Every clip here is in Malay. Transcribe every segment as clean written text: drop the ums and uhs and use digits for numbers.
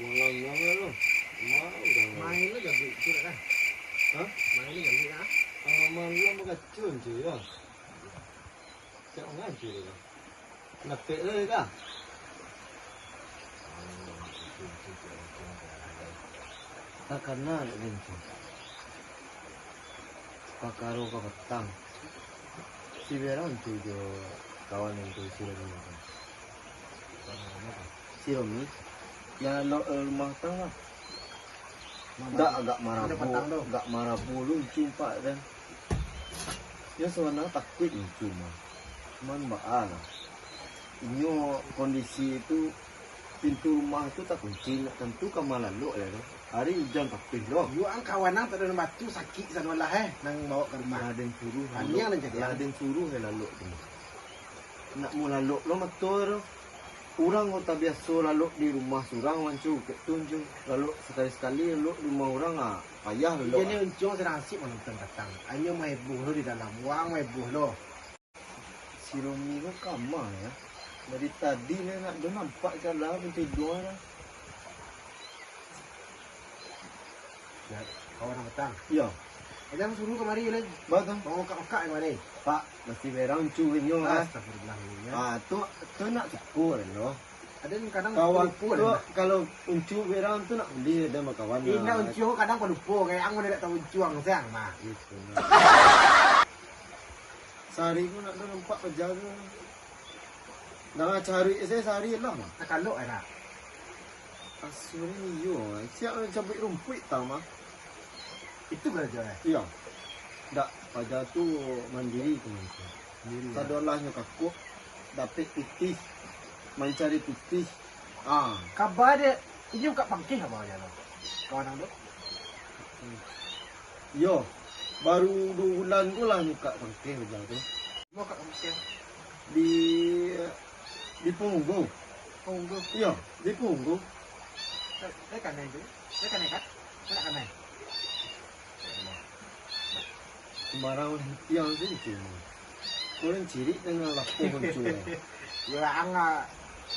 Malam-malam lo. Mau dah. Main lo jadi curang kan? Hah? Main lo jadi kan? Malam berkacun je ya. Cak ngaji dia. Napik le kah? Tak kena nak benci. Pakaro ka petang. Si Berang tu jo kawan yang tu si Romi. Si Romi yang rumah tang lah. Agak marah bu, agak marah bulu jumpa dan dia sebenarnya takut lucu mah, cuman baal. Ini kondisi itu pintu rumah itu tak kunci, tentu kamar lalu ya tu. Hari hujan tapi loh. Yu ang kawan ang tada batu sakit sana lah nang bawa ke rumah. Laden suruh, Anjing nak jadi. laden suruh lalu tu. Nak mau lalu lo matur. Orang kota biasa lalu di rumah surang mancu ke tunjuk lalu sekali-sekali lalu di rumah orang payah lalu. Jadi uncung sedang asik menonton datang. Anyo mai buh lo di dalam, wang mai buh lo. Si Romi kok kamar ya. Dari tadi ni nak dia nampak jalan pintu dua lah. Ya, kawan ang datang. Ya, Jangan suruh kemari lagi. bagus. Bawa kak-kak yang mana? Pak, mesti berang cuwinya kan. Astagfirullah. Tu nak cukur lo. Ada yang kadang Kawan lupa tu dah. kalau uncu berang tu nak beli ada sama kawan. Ini uncung kadang kau lupa kayak ang mana tak tahu uncung sayang mah. Itu. Sehari pun nak nampak penjaga. Nak cari saya sehari lah mah. Tak kalau ada. Asli yo, siap nak cabut rumput tau mah. Itu belajar. Iya. Tak, pada tu mandiri tu macam. Sadolahnya kakuk dapat titis. Main cari titis. Kabar dia ini buka pangking apa aja lo. Kawan ang tu. Yo, baru 2 bulan tu lah buka pangkeh macam tu. Mau kat pangking. Di Punggung. Punggung. Iya, di Punggung. Saya kan itu. Saya kan nekat. Saya nak kan naik. Sembarang yang tu cuma. Korang ciri dengan lapor muncul. Ya ang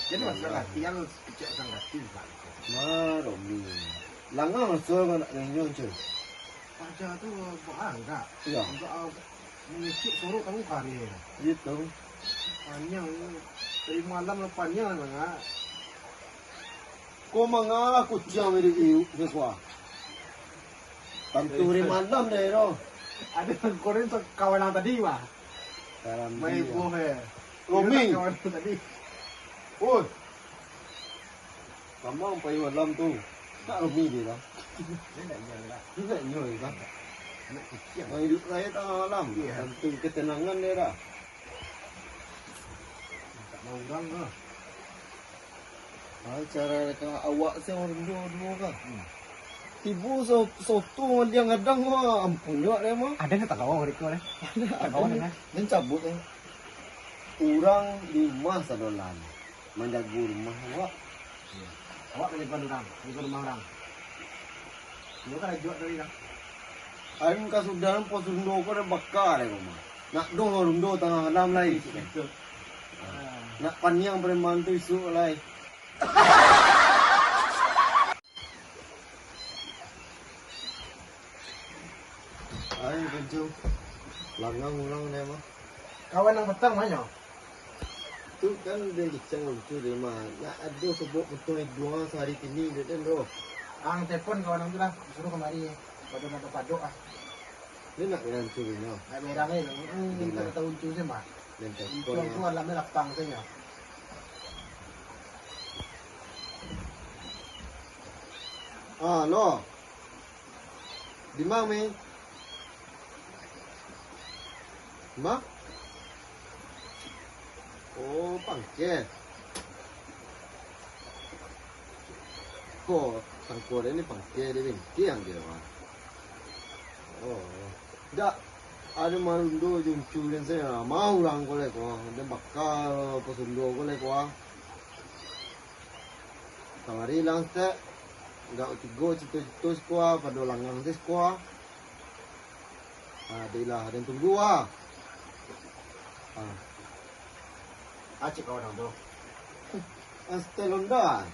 jadi masalah tiang kecil sangat tinggal. Maromi. Langgar masuk nak ngenyon je. Paja tu bukan enggak. Iya. Enggak mengicip suruh kamu hari. Gitu. Panjang dari malam lepannya enggak. Kau mengalah kucing dari iu sesuatu. Tentu hari malam deh lo. Ada koren kawan yang tadi mah. Dalam Mai buah ya. Romi. Kawan yang tadi. Oi. Kamu pergi malam tu. Tak Romi dia lah. Dia tak jalan lah. Tidak nyoy kan. Anak kecil. Mau hidup saya tengah malam. Iya. Tentu ketenangan dia dah. Tak mau orang lah. Cara dekat awak saya orang dua kan. Tibu soto dia ngadang mah ampun juga dia mah. Ada nggak tak kawan mereka deh? Tak kawan kan? Dan cabut kan. Orang di rumah sadolan. Menjaga rumah awak. Awak ke depan orang, ke rumah orang. Lu kan jual dari orang. Aing kasudahan pos rundo ko dah bakar dia rumah. Nak dong rundo tengah malam lai. Nak panyang preman tu isu lai. Ay, kencang. Langang ulang dia mah. Kawan yang petang mana? Tu kan dia kencang lucu dia mah. Nak ada sebut betul dua sehari ini dia kan doh. Ang telepon kawan yang tu lah, suruh kemari. Padok ah. Dia nak dengan tu dia. Nak berang ni, tak tahu uncu je mah. Dan Uncu telepon. tu alam ni lapang saja. Lo. Di mana mi? Mak? Oh, pangkeh. Kok tangkor ini pangkeh dia bingki yang dia mah. Oh, dak ada marundo jumcu dan saya mau orang kolek wah, dia bakal pesundo kolek wah. Kamari lang te, dak tigo cito sekolah pada langang te sekolah. Adilah dan tunggu ah. Acik kawan yang tu. Astelonda.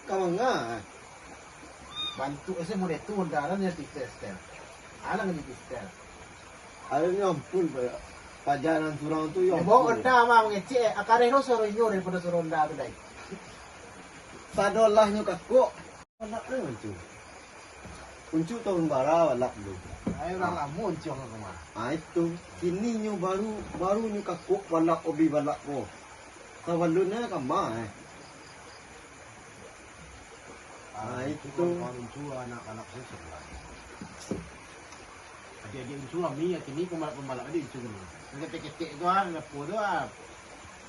Kamanga. Bantu saya mau itu undaran yang tistel. Alang yang tistel. Ayo nyampun pajaran surang tu Ya yang. bawa unda mah ngecek. Akareno suruh nyuri pada suruh unda tu dai. Sadolahnya kakok. Anak uncu. Uncu tahun bara walak lu. Ayo orang lamun ciong aku mah. Itu kini nyu baru nyu kakok walak obi walak ko. Kawalunnya kama itu uncu anak-anak saya sebelah. Adik-adik uncu kami ya kini pembalap adik uncu ni. Ketik-ketik tu lepo tu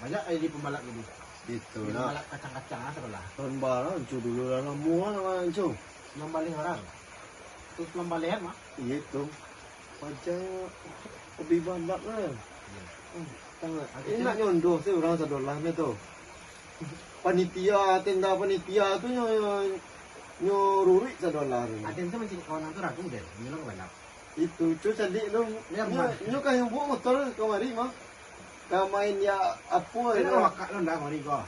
banyak adik pembalap ni. itu Dia lah. pembalap kacang-kacang sebelah. Tahun bara uncu dulu dalam mua nama uncu. Lambalih orang. Terus lambalihan mah. Itu pajak obi walak lah. Tangan. Enak nyondo sih orang sadolah ni tu. Panitia tenda panitia tu nyo rurik sadolah ni. Ada tu macam kawan tu ragu deh. Milo balap. Itu cu cantik lu. Ya, Nyo kan yang buat motor kemari mah. Kau main ya apa Ada ya? makak lu ndak mari kau.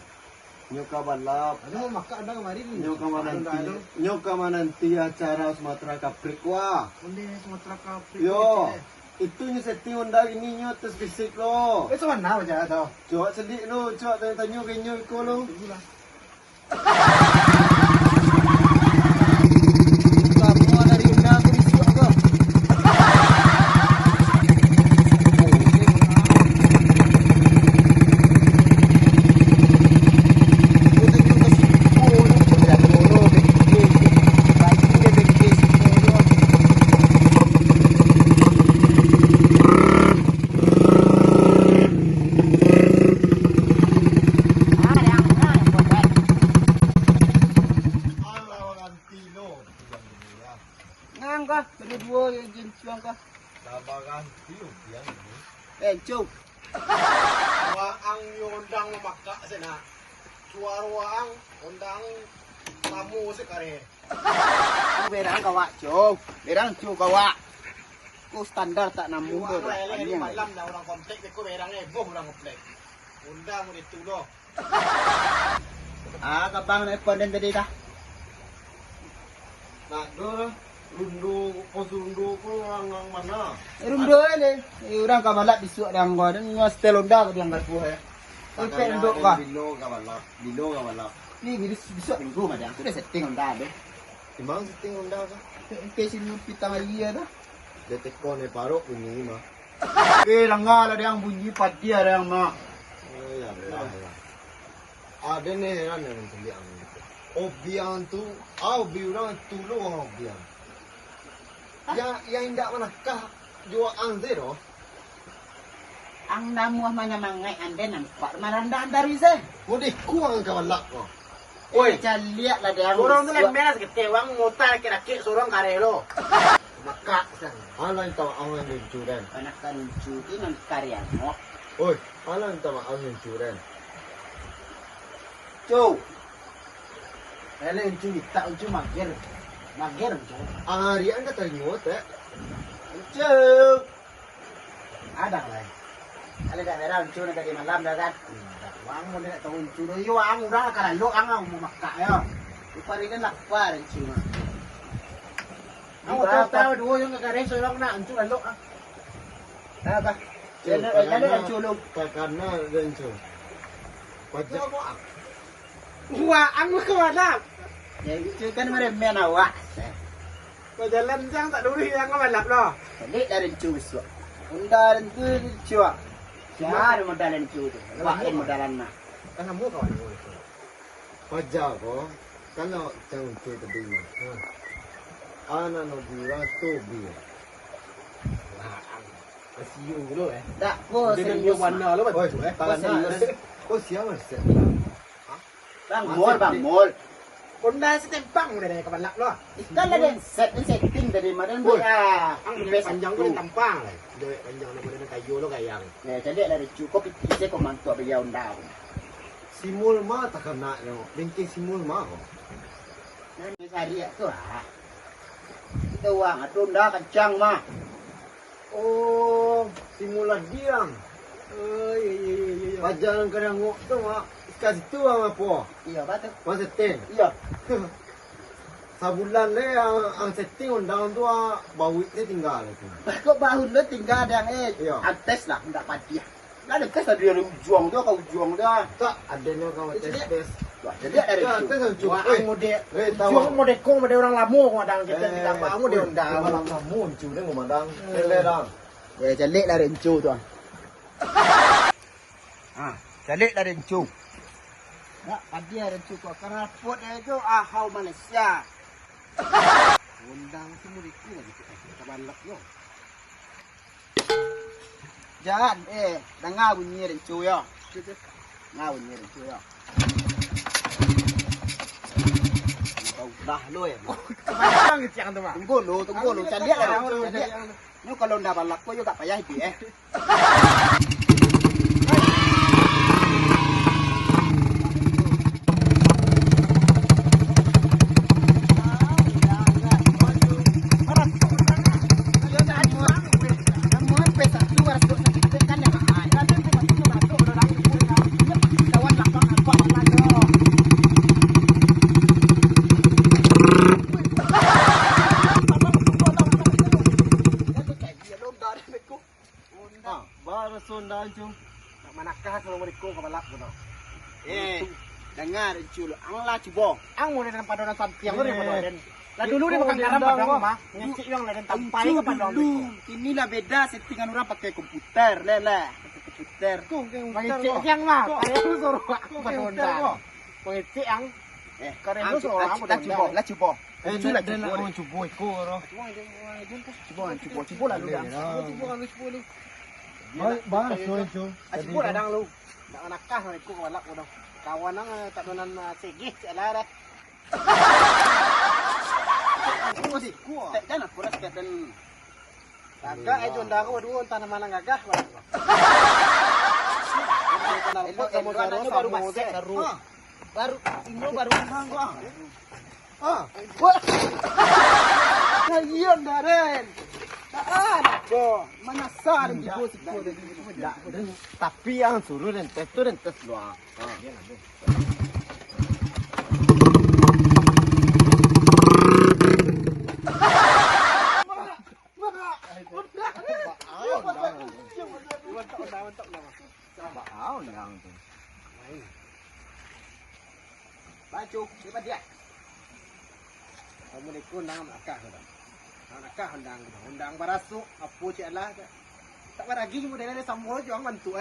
Nyo ka balap. Ada mau makak ndak kemari ni. Nyo ka nanti acara Sumatera Kaprik wah. Onde Sumatera Kapri. Yo. Itu nyo setting onda ini nyo tes fisik lo. Eh sama na aja tu. Coba sedik lo, coba tanya ke nyo iko lo. Kamu dari unda aku disuap kau. Ngang ka, berdua yang jincuang ka. Sabaran tiup yang ini. Cuk. Waang yondang makak sana. Suara waang undang tamu sekare. Berang kawa, cuk. Berang cuk kawa. Ku standar tak namu Buat tu. ni malam dah orang komplek ni ko berang boh orang komplek. Undang mo dito lo. Kabang na iponden tadi dah. Nak do rundu pos rundu ko ang mana? Rundo ni. Orang kamalak disuak dang gua dan ngastel onda ko yang garpu ya. Ipe ndok ka. Bilo ka balap. Ni disuak minggu madang. Tu dah setting onda deh. Timang setting onda ka. Ipe sini pitang iya dah. Detek ko ne parok ini mah. Langgal ada yang bunyi padi ada yang mak. Ya lah. Ada ni heran yang biang. Obiang tu, obi orang tu lo obiang. Yang indak manakah jua ang zero. Ang namuah mana mangai ande nampak maranda dari se. Mudi kuang ka balak ko. Oi, lihat lah dia. Orang tu kan menas ketewang motar kira-kira sorong karelo. Makak sana. Alang tahu ang lencuran. Anak kan cuti nan karya mo. Oi, alang tahu ang lencuran. Cuk. Ele uncu tak uncu mager. Mager uncu. Arian ka teringot eh. Cuk. Ada lah. Ada dah merah uncu nak di malam dah kan. Wang mo na to uncu do yo ang udah karalo ang mo makak ya. Iparingan lapar uncu. Ang tahu dua yung kagare sorong na uncu lalo ah. Apa? Jangan uncu lu. Karena lencu. Pajak Wah, ang mo kawala. Ya uncu kan meremen awak. Pajalan jang tak duri yang kamalap lo. Jadi dari uncu besok. Undaran tu uncu. Siapa modalan uncu tu? Wain modalan nak. Kan mo kawan mo. pajak ko. Kalau jangan tu tadi mah. Ana no biwa tu biwa. Kasiu lo Tak, ko Dia serius. warna lo Oi, betul tangan. Kau siapa sih? Bang mall. Honda sa tempang mo na kamalap lo. Ikan ada setting dari mana Boy. ya? Ang panjang ko ng tampang. Doy panjang na mo na kayo lo kayang. Ya, jadi dari cukup itu ko mantu abis yaun dah. Simul mah tak kena yo. Bengke simul mah ko. Nanti hari tu ah. Kita uang adun dah kencang mah. Oh, simul diam. Oh iya. Pajaran kadang ngok tu mah. Kasih tu mah po. Iya, batu. Masa ten. Iya. Sabulan le ang setting undang tu bau ni tinggal tu. Kok bahu lu tinggal ada yang Iya. antes lah, enggak padi. Enggak ada kes dia juang tu kau juang dia. Tak adanya kau tes. Jadi ada Ya, itu. tes yang Wah, cukup. model. tahu. Jual model kong model orang lama kau ada kita tidak mau dia undang. Malam kamu cuy ni ngomandang. Ele dah. Ya, jelek lah rencu tu. Ah, jelek lah rencu. Tak, padi rencu kau. Kerana pot dia tu ahau Malaysia. Undang semua itu lagi kita balak yo. Jangan, dengar bunyi rencu ya. Dengar bunyi rencu ya. Kau dah lu ya. Bang kecil tu mah. Tunggu lu. Jadi lah. Ni kalau ndak balak kau juga payah itu Ah, baru sondan cuy. Tak manakah kalau mereka kau balak tu. dengar rencu lu. Anglah cuba. Ang mau dengan padonan sampiang lu Eh. padonan. Lah dulu dia makan garam padang mah. Ngecik yang lain tampai ke padang dulu. Inilah beda settingan orang pakai komputer, lele. Pakai komputer. Ngecik yang mah. Ayah lu suruh aku padonan. Ngecik yang karen lu suruh aku padonan. Lah cuba. Eh, Cuba lah dia nak cuba. orang cuba ikut orang. Cuba lah lu dah. Cuba lu. Baru sondan cuy. Cuba lah dang lu. Tak nakah mereka kau balak tu. Kawan nang tak donan segih lah dah. Cuba sih. Tak dan aku rasa dan Gagah itu ndak aku dua tanah mana gagah. baru masuk baru ini baru undang gua. Kalian daren. Tak go. Menyasar di bos Tapi yang suruh rentes tu rentes luar. Baju, siapa dia? Kamu ni kun nang nakah tu. Nakah undang barasuk apa cik lah. Tak baragi model dia sama je orang bantu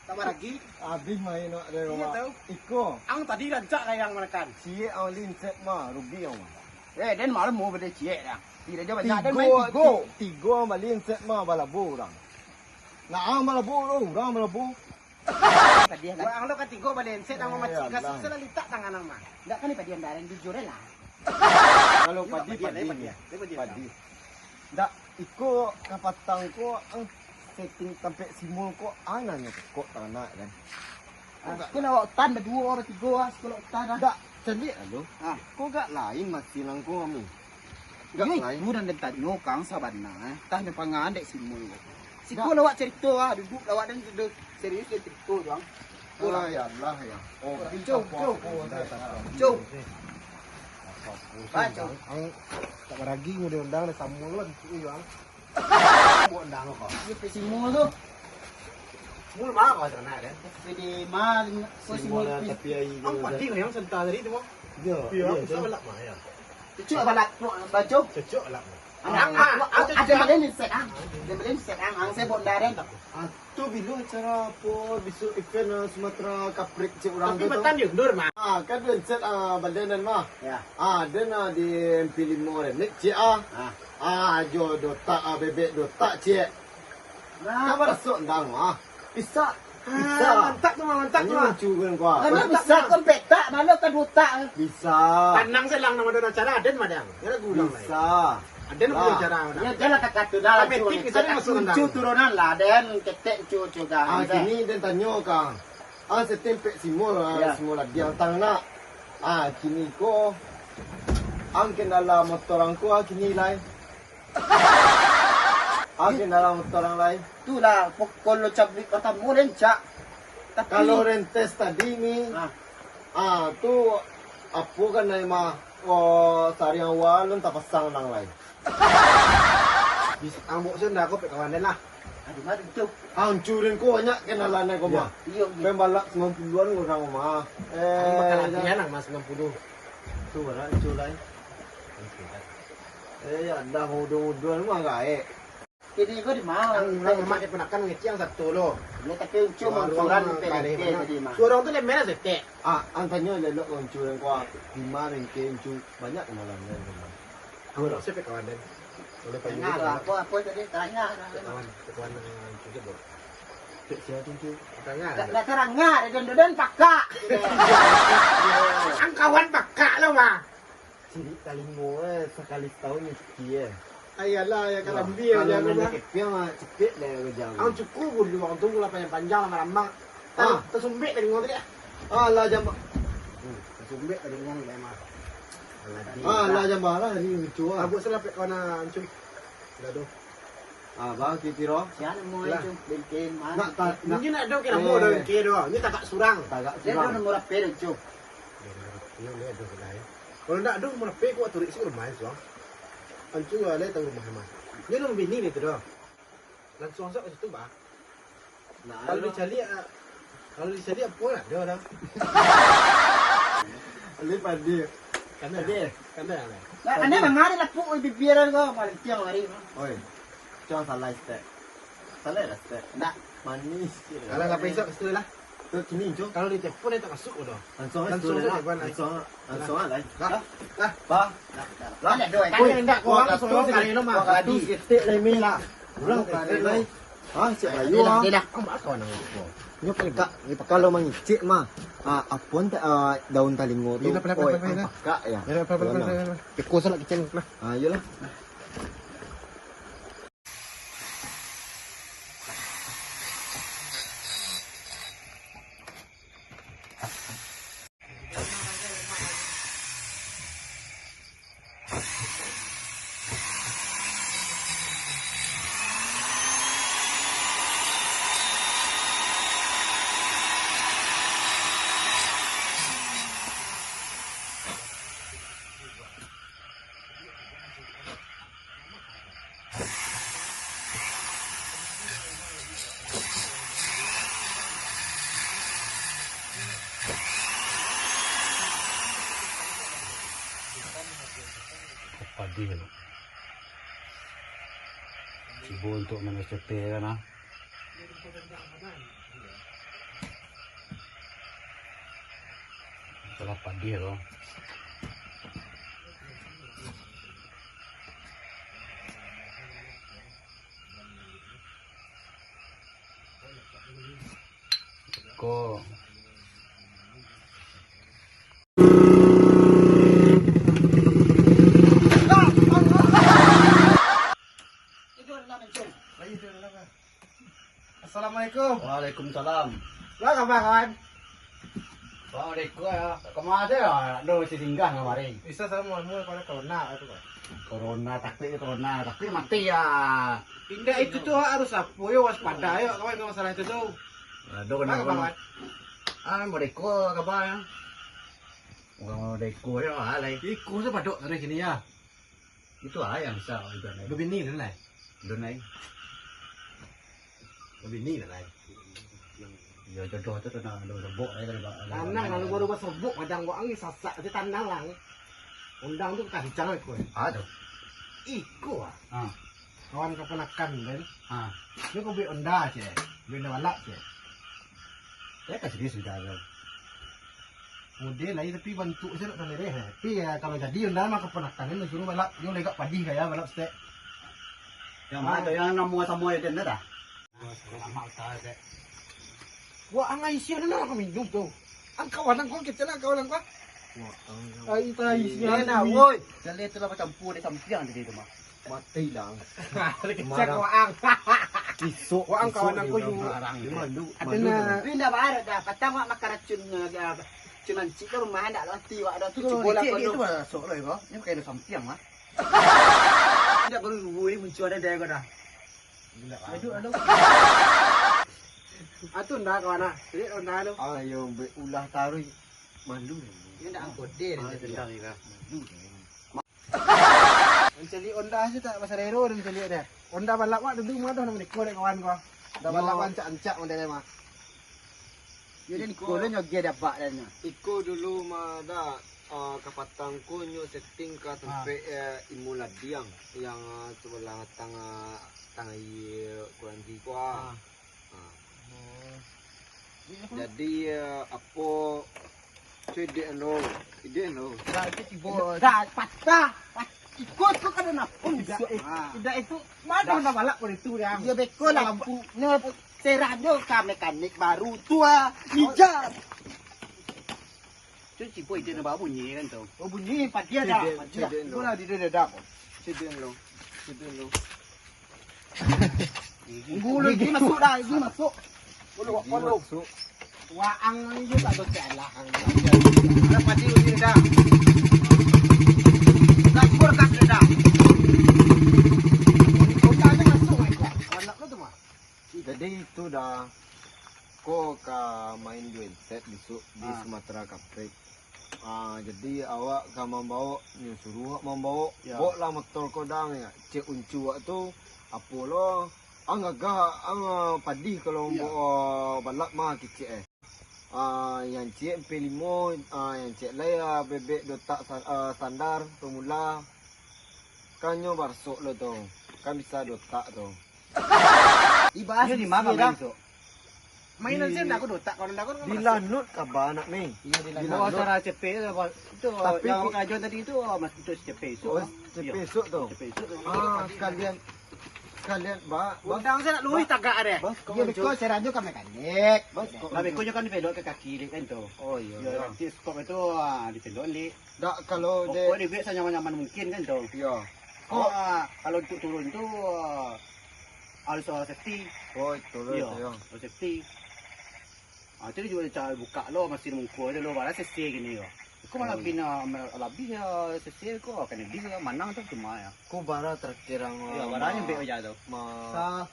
Tak baragi. Habis main nak ada Iya orang. tahu. Iko. Ang tadi rancak yang makan. Cie awalin set mah rubi yang. Dan malam mau beli cik dah. Tidak dia banyak dan main tigo. Tiga awalin set mah balabu orang. Nah, balabu orang balabu. Padian Gua ang lo katigo balen set ang macik Alah. kasih sela litak tangan ang mah. enggak kan padian daren jujur lah. Kalau padi padi. Dia Padi. Dak iko kapatang ko ang setting sampai simul ko ananya kok tak nak kan. Aku nak tan berdua orang tiga sekolah tan dah. Dak jadi alo. Ah. Ko gak lain masih lang ko kami. Gak Yoi, lain. mu dan tanya kang sabana tah ni pangan dek simul. Siko lawak cerita duduk lawak dan duduk serius dia cerita doang. Oh ya Allah ya. Oh, Cuk. Baca. Ang tak baragi mo dia undang sa mulon iyo ang. Mo undang ko. Ni simul tu. Mul mah ka sana dan. Jadi mal simul. tapi ai. Ang pati ko yang senta tadi tu mo. Ya. Iyo sa balak mah ya. Cucuk balak baca. Cocok lah. Ada balen set ang. Ada balen set ang saya buat daren. Tu bila acara apa besok event Sumatera Kaprik cik orang Tapi tu. betan dia ndur mah. Kan dia set badan mah. Ya. Dia di MP5 orang. Nek cik jo dotak bebek dotak cik. Nah, Kamu rasuk ndang Bisa. Mantap tu mantap tu. Ini lucu kan gua. Karena bisa kan petak, mana kan buta. Bisa. Tanang selang nama dona cara aden madang. Ya gulang lah. Bisa. Aden punya cara. Ya jalan kakak tu dah. Metik kita ni masuk rendang. Cucu turunan lah dan ketek cucu dah. Kini dia tanya kang. Setempek simul Ya. simul dia tang nak. Kini ko ang kendala motor angku kini lain. Kendala motor ang lain. Itulah kalau cabik kata mulen cak. Tapi Kalau rentes tadi ni, Ah. tu Apa kan na mah oh sari awal tak pasang nang lain. Bisa ambok senda aku pek kawan lah. Aduh, mari tu. Hancurin ko banyak kenalan ko mah. Iyo, Pembalak 90-an orang mah. Bakal latihan nang mas 60. Tu bara culai. Ya dah mudah-mudahan mah gae. ini kau di mana? Ang orang mak dia penakan ngeciang satu lo. Ini tapi cuma orang PDT tadi mah. Suara tu lemah sete. Antanya lelok hancurin ko 5 ringke banyak kenalan ko. Aku nak sepek kawan dan. Boleh panggil Tengah apa tadi tengah. kawan dengan cuci bor. Cek siapa tu? Tengah. Dah terangnya, dan pakak. Ang kawan pakak lo mah. Ciri talingo sekali setahun mesti Ayalah ya kalau dia Kalau aja lo mah. nak mah cepet dah kerja. Ang cukup pun di waktu gula panjang lama-lama. Tersumbek dari ngomong tadi. Lah jam. Tersumbek dari ngomong lama. Lah jam balah ni lucu ah. Abuk salah pek kawan ancung. Gaduh. Bang kipiro. Siapa mau itu bikin mana? Nak tak nak Mungkin ada kira mau dah kira doh. Ini tak surang. tagak Dia dah nomor apa tu? Ini lihat doh lain. Kalau nak doh mau pek kuat turis rumah suang. Ancung ada tang rumah mah. Dia nombor bini ni tu doh. Langsung masuk ke situ bah. Kalau dicari apa lah dia dah. Ali padi. Kan dah. Anda mengalir lah puk bibiran kau malam tiang hari. Oi. Jangan salah step. Salah dah step. Nak Manis. Kalau tak besok ke situ lah. Tu kini jo. Kalau di telefon dia tak masuk dah. Langsung lah. Bah. ada dua. Kau hendak kau orang solo sekali lo mah. Tu ketek lai main lah. Orang ketek lai. Cik Bayu ah. Tidak. Kau mak kau nang kau. Ni pakak, ni kalau mangicik mah. Apun daun talingo tu. Pakak ya. Kau salah kecil lah. Ayolah. Padi lo. Cibo untuk menesepe kan ah. Salah padi lo. Ko Assalamualaikum. Waalaikumsalam. Lah kabar kawan? Waalaikumsalam ya. Kemana ya? Aduh, si singgah kemarin. Bisa sama mu pada corona itu kan. Corona, tapi mati ya. Indah itu tuh harus apa yo waspada yo kawan kalau masalah itu tuh. Aduh, Lah kenapa? kawan? Mau deko kabar ya? Mau deko ya, alay. Iku tu padok dari sini ya. Itu ayam bisa itu nih. Begini dan lain. Donai. Begini dan lain. Ya jodoh tu tu nak rebok aja kan. Tanang lalu baru buat serbuk kadang gua angin sasak di tanang lang. Undang tu kasih jangan iku. Aduh. Iku ah. Ah. Kawan keponakan kan. Ah. Ni kau beli onda je. Beli walak je. Ya kasih dia sudah ada. Model lain tapi bantu saya nak leleh. Tapi ya kalau jadi onda mah keponakan ni suruh walak yo legak padi kaya walak stek. Yang mana tu yang nama semua itu dah. Lama tak. Wah, ang ayos yan na kami minum to. Ang kawanan ko, kita lang kawanan ko. Ay, tayo siya na, woy. Jadi itu lah macam pun dia sampiang di situ mah. Mati lang. Kita ko ang. Iso. Wah, ang kawanan ko yung Mandu. Ada na. Pindah baru dah. Patang wak makaracun cuman cik tu rumah ada lah tiwa ada tu bola Cik kono. itu lah sok lah kau. Ini pakai sampiang mah. Tidak baru rubuh ni muncul ada dia kau dah. Aduh. Ato na kawana. Jadi onda lo. Ayo ulah taruh. Malu. Dia nak angkut dia. Dendam juga. Malu. Mencari onda aja tak pasal hero dan mencari dia. Onda balap mak dulu mah dah nak nikah dek kawan kau. Dah balap ancak-ancak model mah. Dia ni kolon nyogia dapat dan. Iko dulu mah dah kapatang ko nyo setting ka sampai imula diang yang sebelah tengah kurang di ko. Jadi apa ide no. Dah itu tiba. Dah patah. Ikut tu kan nak pun Tidak itu mana onda balap pun itu yang. dia bekol lampu ne serado ka mekanik baru tua hijau. Chứ chỉ bôi trên nó báo bunyi kan tu. Oh bunyi padia dah. Cedek no. Bola di dia dah. Cedek no. Gulu ni masuk dah, ini masuk. Bolu. So, Waang ni dia tak ada lah. Dah padi bunyi dah. Dah spor kas dah. Kota ni masuk ai. Anak lu tu mah. jadi itu dah ko ka main duel set besok di Sumatera Kaprik. Jadi awak ka membawa ni suruh membawa bawa lah motor ko dang ya. Cek uncu wak tu apa lo ang padi kalau bawa balap mah kecil yang cek P5 yang cek laya bebek dotak standar pemula kanyo barsok lo tu. Kan bisa dotak tu. Ibas Ini di mana main tu? Mainan saya nak aku dotak kalau nak aku Di lanut ka ba anak ni? Iya di Di bawah cara CP itu Tapi yang ku- kajuan tadi itu masih itu CP itu. Oh, besok tu. CP itu. Sekalian ba Undang saya nak luri tagak dia. Dia bekol serado ka mekanik. Tapi kau kan dipelok ke kaki dia kan tu. Oh iya. Ya, nanti skop itu dipelok ni. Dak kalau Pokok dia dia biar senyaman-nyaman mungkin kan tu. ya. Oh, kalau untuk turun tu harus safety. Oh, itu Ya, ya. harus safety. Jadi juga cara buka lo masih mungkul je lo balas sesi gini yo. Kau malah bina lebih sesi kau kan dia manang tu cuma ya. Ku bara terkirang Ya, barangnya be aja tu. ma Sa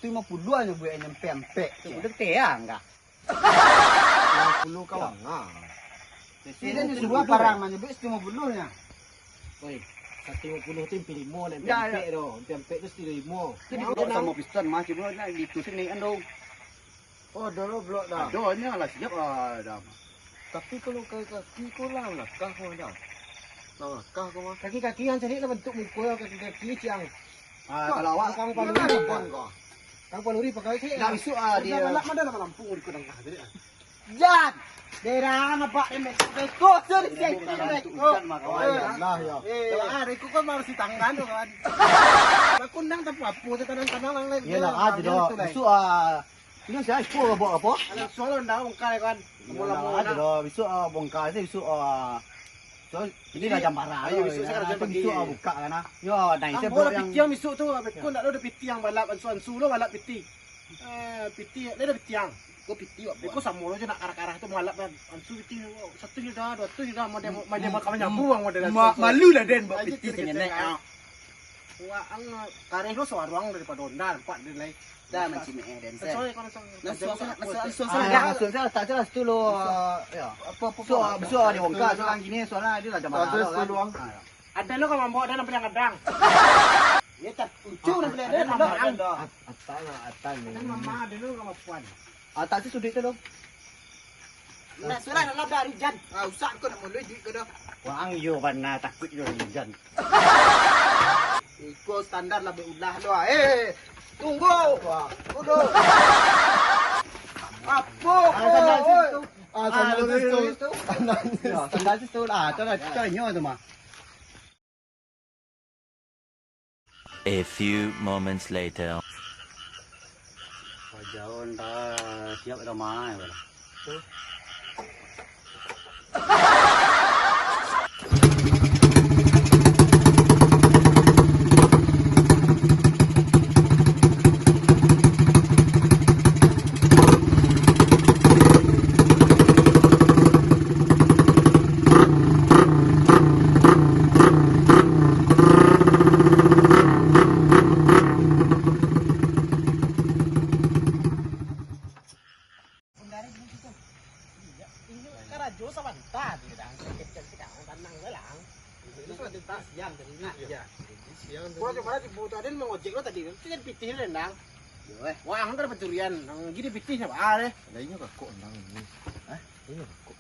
50 aja buat nyampe ampe. Tu udah teang enggak? 50 kawan. Dia ni semua parang mana be 50 nya. Oi, 150 tu P5 dan Ya, P5 tu. P5 tu 1,500. jadi kau sama piston masih bro nak ditusin ni kan dong. Oh, dulu blok dah. Adonya lah siap dah. Tapi kalau kaki kau lah kah kau dah. Nah, kah kau mah. Kaki-kaki yang cari lah bentuk mukul kaki-kaki siang. Kalau awak Kang Paluri Paluri pun kau. Kang Paluri pakai sih. dah besok dia Balap mana dalam Lampung di Kudang Kah tadi. Jan. Derang apa bekol sorry saya. Allah ya. Aku kan harus ditangkan tu kan. Aku undang tapi apa tu tanang-tanang lagi. Ya lah aja dah. Besok ini saya expo apa? Anak Solo undang bongkar kan. Mula-mula aja dah. Besok bongkar je besok so ini dah jam parah. Ayo, besok saya kerja pagi. Besok buka kan ah. Ya, dah Ang saya bola yang piti yang misuk tu, aku nak ada piti yang balap ansu-ansu lo balap piti. Piti, ada piti yang. Kau piti wak. Aku sama lo je nak arah-arah tu balap kan. Ansu piti satu je dah, dua tu je dah. Macam makan nyambung model. Malu lah den buat piti Piti senyenek. Wah, ang kareh lo sewarang daripada Honda, empat dia lain. Dah macam ni den. Soalnya kalau sang. Masuk maksud saya tak jelas tu lo. Ya. apa Besok dia bongkar sekarang gini soalnya dia dah jam parah. Terus tu luang. Ada lo kan membawa dalam pedang-pedang. Dia tak lucu dah boleh ada dah. Atan ni. Kan mama ada lo sama puan. Tak sih sudut tu lo. Nak surat nak dari Jan. Usah kau nak mulai duit kau dah. Wang yo mana takut yo jan. Ikut standar lah berulah lo. Tunggu. Tunggu. Apa? Sandal situ. Ya, sandal situ lah. Contohnya tu mah. A few moments later. Jauh dah siap dah mai. Karajo sama nanti tak siang tadi nak ya. Siang Gua cuma di buta dan mengojek lo tadi. Itu kan pitih rendang. Yo wah angker pencurian. Nang gini pitih apa ale? Lah iya kok ndang ini. Iya kok.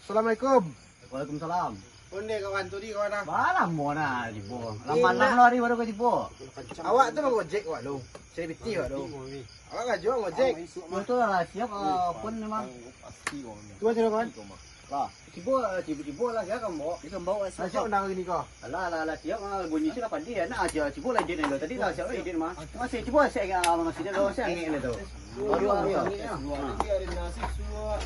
Assalamualaikum. Waalaikumsalam. Onde kawan tu di kawan ah. Balam mo na jibo. Lamban lo hari baru ke jibo. Awak tu mengojek awak lu. Saya pitih awak lu. Awak enggak jual ngojek. Itu lah siap pun memang. Pasti kok. Tuan sini kawan. Lah, jibo lah ya kamu. Kita bawa Siap undang gini kau. Lah siap bunyi sila pandi ya. Nak aja jibo lah dia tadi lah siap dia mah. Masih jibo saya masih dia lo saya ngene tu. Baru ya. Biarin nasi semua.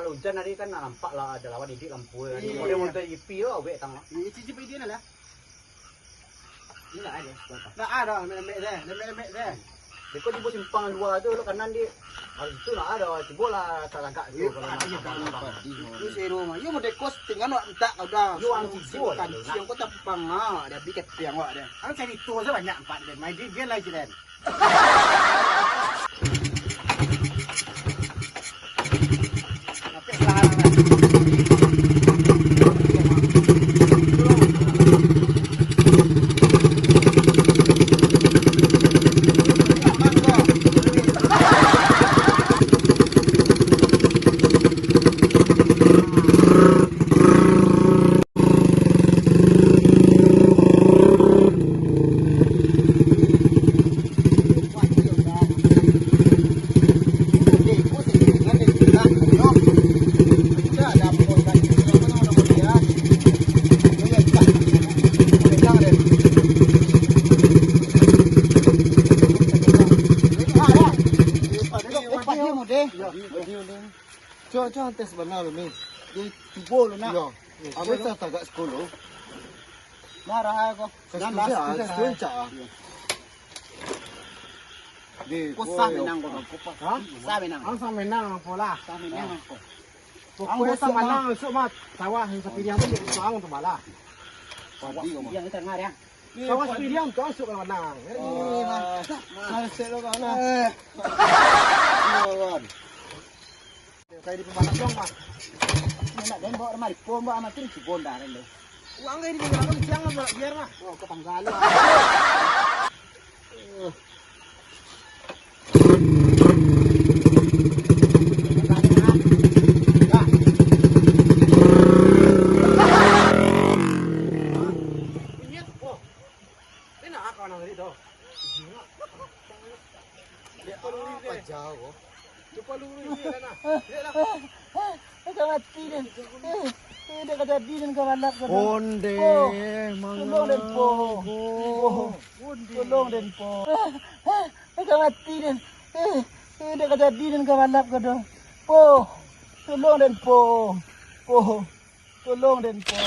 Hujan hari kan nampak lah ada lawan di lampu. Model-model IP lo, awak tang. Ini cicip ini lah. Ini lah ada. Nah ada lembek deh. Dekor di bawah simpang dua tu lo kanan di. Hari tu lah ada cibo lah tagak tu kalau nak. Ini si rumah. Yo mau dekos tinggal nak minta kau dah. Yo ang cibo kan siang kau tak pang ada biket tiang awak dia. Ang cari tu saja banyak empat dia. Main dia lagi dan. Cuaca tes benar lu ni. Dia tibo lu nak. Yo. Apa tak tagak sekolah? Marah aku. Sekolah. Di Kau sampai nang kau. Hah? Sampai nang. Ang sa menang pola. Sampai nang kau. Pokoknya sa manang so mat sawah sa pilihan tu di soang tu malah. Yang itu tengah dia. Sawah sa pilihan tu so ka manang. Masih lo kana. Kayak di pembalap dong, Pak. Nak dan bawa remari pom bawa amat tu cibon dah kan. Uang kayak di pembalap jangan biar mah. Oh kau panggala. Jauh. Lupa luri dia na. Kau mati dan. Dia kata di dan kau balap kau. Onde, Tolong dan po. Tolong dan po. Kau mati dan. Dia kata di dan kau balap kau. Po. Tolong dan po. Po. Tolong dan po.